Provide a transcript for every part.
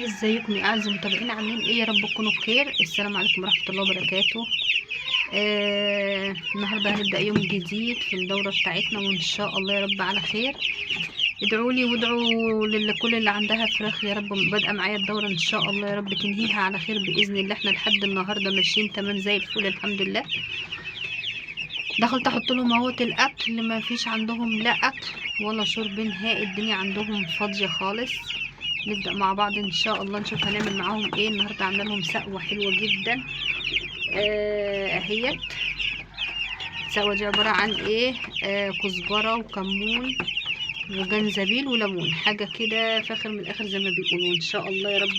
ازيكم يا اعزائي المتابعين، عاملين ايه؟ يا رب تكونوا بخير. السلام عليكم ورحمه الله وبركاته. النهارده هنبدا يوم جديد في الدوره بتاعتنا، وان شاء الله يا رب على خير. ادعوا لي وادعوا لكل اللي عندها فراخ يا رب بادئه معايا الدوره ان شاء الله يا رب تنهيها على خير باذن الله. احنا لحد النهارده ماشيين تمام زي الفل الحمد لله. دخلت احط لهم اهوت الاكل، ما فيش عندهم لا اكل ولا شرب نهائي، الدنيا عندهم فاضيه خالص. نبدأ مع بعض ان شاء الله نشوف هنعمل معاهم ايه. النهارده عامله لهم سقوه حلوه جدا اهيت. السقوه دي عباره عن ايه؟ كزبره وكمون وجنزبيل وليمون، حاجه كده فاخر من الاخر زي ما بيقولوا. ان شاء الله يا رب.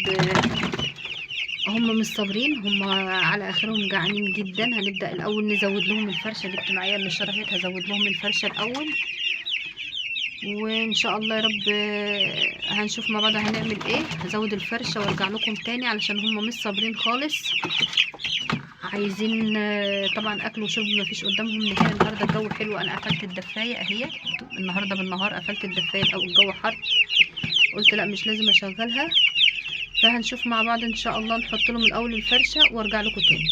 هم مش صابرين، هم على اخرهم جعانين جدا. هنبدأ الاول نزود لهم الفرشه. جبت معايا النشاره اهيت، هزود لهم الفرشه الاول وان شاء الله يا رب هنشوف مع بعض هنعمل ايه. هزود الفرشه وارجع لكم تاني علشان هم مش صابرين خالص، عايزين طبعا اكل وشرب مفيش قدامهم نهائي. النهارده الجو حلو، انا قفلت الدفايه اهي. النهارده بالنهار قفلت الدفايه او الجو حر، قلت لا مش لازم اشغلها. فهنشوف مع بعض ان شاء الله. نحط لهم الاول الفرشه وارجع لكم تاني.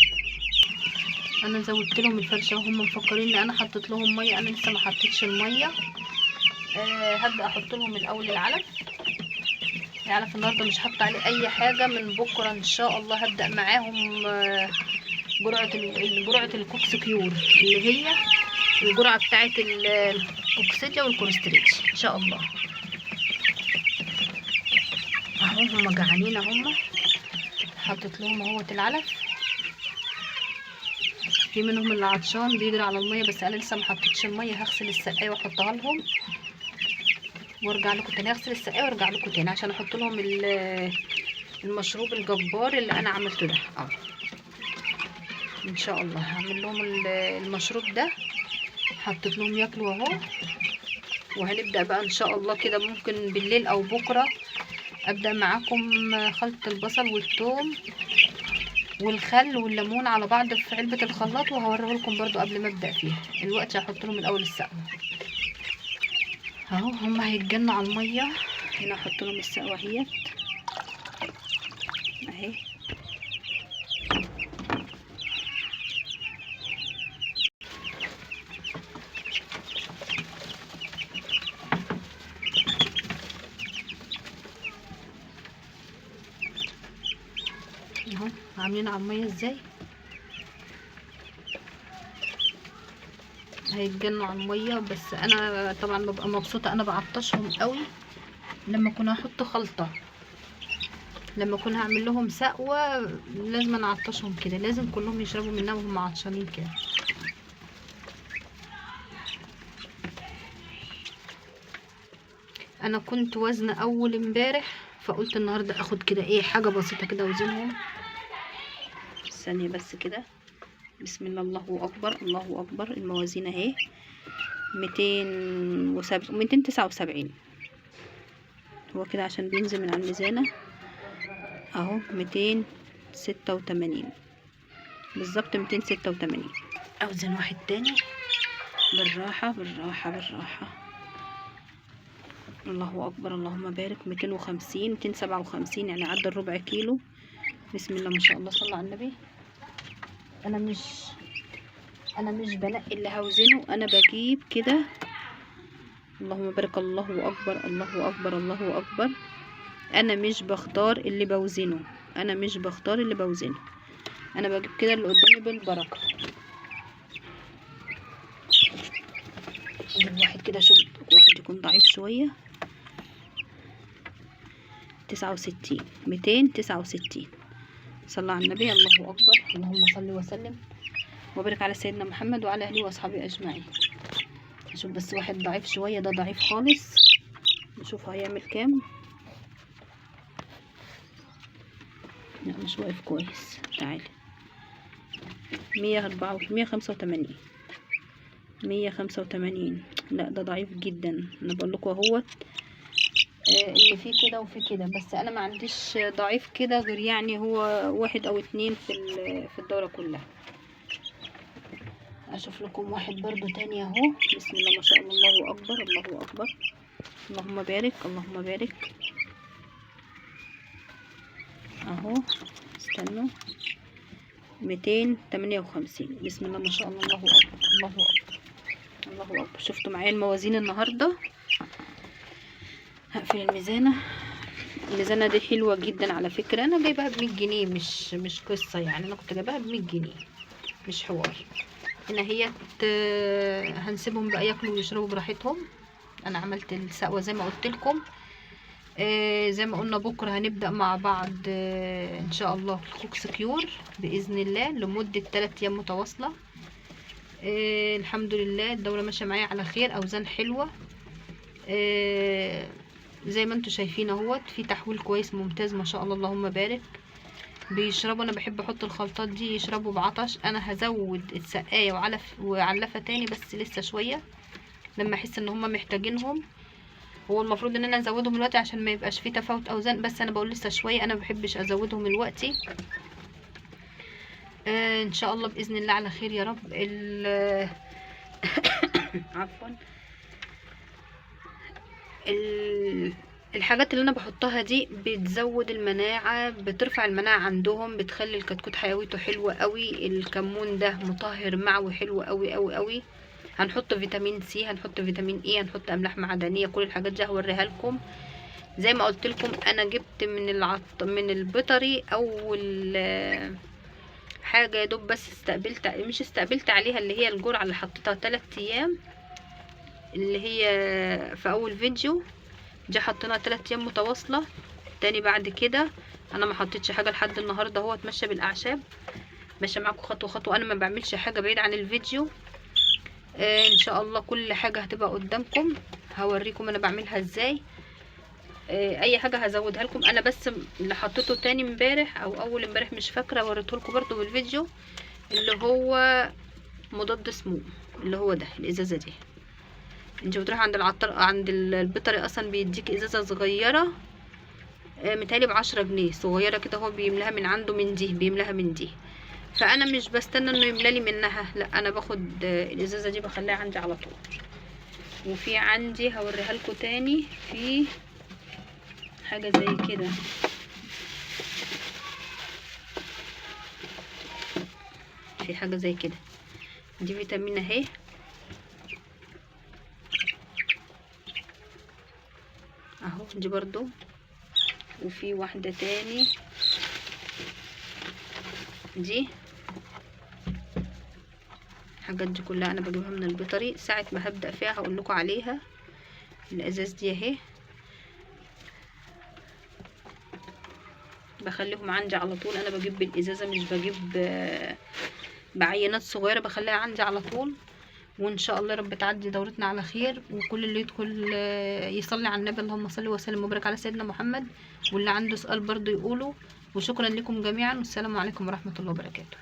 انا زودت لهم الفرشه وهم مفكرين ان انا حطيت لهم ميه، انا لسه ما حطيتش الميه. هبدا احط لهم الاول العلف. العلف النهارده مش حاطه عليه اي حاجه، من بكره ان شاء الله هبدا معاهم جرعه الكوكس كيور، اللي هي الجرعه بتاعه الكوكسيديا والكوليستريتش ان شاء الله. اهو هم جعانين اهم. حطيت لهم اهوت العلف. في منهم اللي عطشان بيجري على الميه، بس انا لسه ما حطيتش الميه. هغسل السقايه واحطها لهم وارجع لكم تاني. هغسل السقايه وارجع لكم تاني عشان احط لهم المشروب الجبار اللي انا عملته ده. ان شاء الله هعمل لهم المشروب ده. حطيت لهم ياكلوا اهو. وهنبدا بقى ان شاء الله كده، ممكن بالليل او بكره ابدا معاكم خلط البصل والثوم والخل والليمون على بعض في علبه الخلاط، وهوريه لكم برضو قبل ما ابدا فيها. دلوقتي هحط لهم الاول السقوه اهو. هم هيتجنوا على الميه. هنا احط لهم السقوه اهيت اهي. اهو عاملين على الميه ازاي. هيتجنوا على الميه، بس انا طبعا ببقى مبسوطه، انا بعطشهم قوي لما اكون هحط خلطه. لما اكون هعمل لهم سقوه لازم انا اعطشهم كده، لازم كلهم يشربوا منها وهم عطشانين كده. انا كنت وزنه اول امبارح، فقلت النهارده اخد كده ايه حاجه بسيطه كده اوزنهم. ثانيه بس كده. بسم الله، الله اكبر الله اكبر. الموازين اهي 279. هو كده عشان بينزل من على الميزانه اهو. 286 بالظبط، 286. اوزن واحد تاني بالراحه بالراحه بالراحه. الله اكبر اللهم بارك. 250 257 يعني عدى الربع كيلو. بسم الله ما شاء الله، صلى على النبي. انا مش بنقي اللي هوزنه، انا بجيب كده. اللهم بارك الله اكبر الله اكبر الله اكبر. انا مش بختار اللي بوزنه، انا مش بختار اللي بوزنه، انا بجيب كده اللي قدامي بالبركه. نجيب واحد كده، شوف واحد يكون ضعيف شويه. 69 269. صلى على النبي. الله اكبر. اللهم صل وسلم وبارك على سيدنا محمد وعلى اهله واصحابه اجمعين. نشوف بس واحد ضعيف شويه، ده ضعيف خالص. نشوف هيعمل كام. لا مش واقف كويس. تعالي. 185. 185. لا ده ضعيف جدا. انا بقول لكم اهوت اللي فيه كده وفيه كده، بس انا ما عنديش ضعيف كده غير يعني هو واحد او اتنين في الدورة كلها. اشوف لكم واحد برضو تاني اهو. بسم الله ما شاء الله، الله اكبر الله اكبر. اللهم بارك اللهم بارك. اهو استنوا 258. بسم الله ما شاء الله، الله اكبر الله اكبر الله اكبر. شفتوا معايا الموازين النهارده؟ هقفل الميزانه. الميزانه دي حلوه جدا على فكره، انا جايباها ب100 جنيه، مش قصه يعني، انا كنت جايباها ب100 جنيه مش حوار. هنا هي هنسيبهم بقى ياكلوا ويشربوا براحتهم. انا عملت السقوه زي ما قلت لكم. زي ما قلنا بكره هنبدا مع بعض ان شاء الله الكوك سكيور باذن الله لمده 3 ايام متواصله. الحمد لله الدوره ماشيه معايا على خير، اوزان حلوه. زي ما انتم شايفين اهوت، في تحويل كويس ممتاز ما شاء الله اللهم بارك. بيشربوا، انا بحب احط الخلطات دي يشربوا بعطش. انا هزود السقايه وعلفه تاني بس لسه شويه لما احس ان هم محتاجينهم. هو المفروض ان انا ازودهم دلوقتي عشان ما يبقاش فيه تفاوت اوزان، بس انا بقول لسه شويه، انا ما بحبش ازودهم دلوقتي. ان شاء الله باذن الله على خير يا رب. عفوا. الحاجات اللي انا بحطها دي بتزود المناعه، بترفع المناعه عندهم، بتخلي الكتكوت حيويته حلوه قوي. الكمون ده مطهر معوي حلو قوي قوي قوي. هنحط فيتامين سي، هنحط فيتامين اي، هنحط املاح معدنيه، كل الحاجات دي هوريها لكم. زي ما قلت لكم انا جبت من البيطري اول حاجه يا دوب، بس مش استقبلت عليها اللي هي الجرعه اللي حطيتها 3 ايام، اللي هي في اول فيديو دي حطينا 3 ايام متواصله. تاني بعد كده انا ما حطيتش حاجه لحد النهارده، هو اتمشى بالاعشاب ماشيه معاكم خطوه خطوه. انا ما بعملش حاجه بعيد عن الفيديو. ان شاء الله كل حاجه هتبقى قدامكم، هوريكم انا بعملها ازاي. اي حاجه هزودها لكم. انا بس اللي حطيته تاني امبارح او اول امبارح مش فاكره، وريته لكم برده بالفيديو، اللي هو مضاد سموم، اللي هو ده الازازه دي. انت بتروح عند العطار عند البيطري اصلا بيديك ازازه صغيره، متهيألي ب10 جنيه صغيره كده، هو بيملاها من عنده من دي، بيملاها من دي. فانا مش بستنى انه يملالي منها، لا انا باخد الازازه دي بخليها عندي على طول. وفي عندي هوريها لكم تاني، في حاجه زي كده، في حاجه زي كده، دي فيتامين اهي، اهو دي برضو. وفي واحده تاني دي. الحاجات دي كلها انا بجيبها من البيطري، ساعه ما هبدا فيها هقول لكم عليها. الازاز دي اهي بخليهم عندي على طول. انا بجيب بالازازه، مش بجيب بعينات صغيره، بخليها عندي على طول. وان شاء الله رب تعدي دورتنا على خير، وكل اللي يدخل يصلي على النبي، اللهم صل وسلم وبارك على سيدنا محمد. واللي عنده سؤال برضو يقوله. وشكرا لكم جميعا، والسلام عليكم ورحمه الله وبركاته.